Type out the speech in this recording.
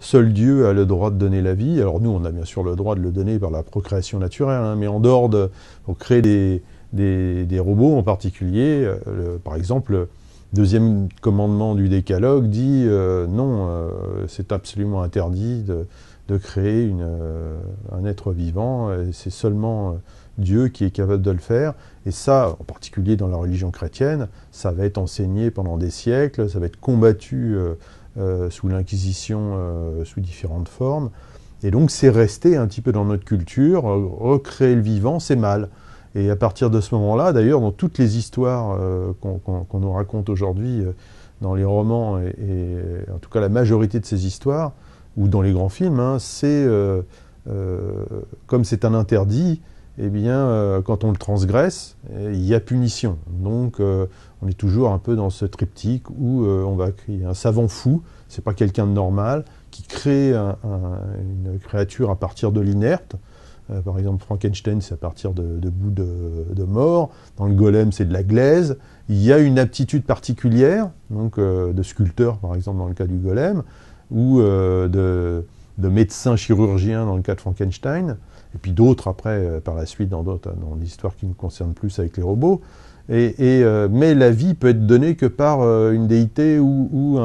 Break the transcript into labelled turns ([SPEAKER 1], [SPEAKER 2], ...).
[SPEAKER 1] seul Dieu a le droit de donner la vie. Alors nous, on a bien sûr le droit de le donner par la procréation naturelle, hein, mais en dehors de... pour créer des robots en particulier, par exemple, le deuxième commandement du décalogue dit non, c'est absolument interdit de créer un être vivant, c'est seulement Dieu qui est capable de le faire, et ça, en particulier dans la religion chrétienne, ça va être enseigné pendant des siècles, ça va être combattu sous l'Inquisition, sous différentes formes, et donc c'est resté un petit peu dans notre culture, recréer le vivant, c'est mal. Et à partir de ce moment-là, d'ailleurs, dans toutes les histoires qu'on nous raconte aujourd'hui, dans les romans, et en tout cas la majorité de ces histoires, ou dans les grands films, hein, c'est comme c'est un interdit, eh bien, quand on le transgresse, il y a punition. Donc, on est toujours un peu dans ce triptyque où on va créer un savant fou, c'est pas quelqu'un de normal, qui crée une créature à partir de l'inerte. Par exemple, Frankenstein, c'est à partir de bouts de mort. Dans le golem, c'est de la glaise. Il y a une aptitude particulière, donc de sculpteur, par exemple, dans le cas du golem, ou de médecin chirurgien dans le cas de Frankenstein, et puis d'autres après, par la suite, dans l'histoire qui nous concerne plus avec les robots. Mais la vie peut être donnée que par une déité ou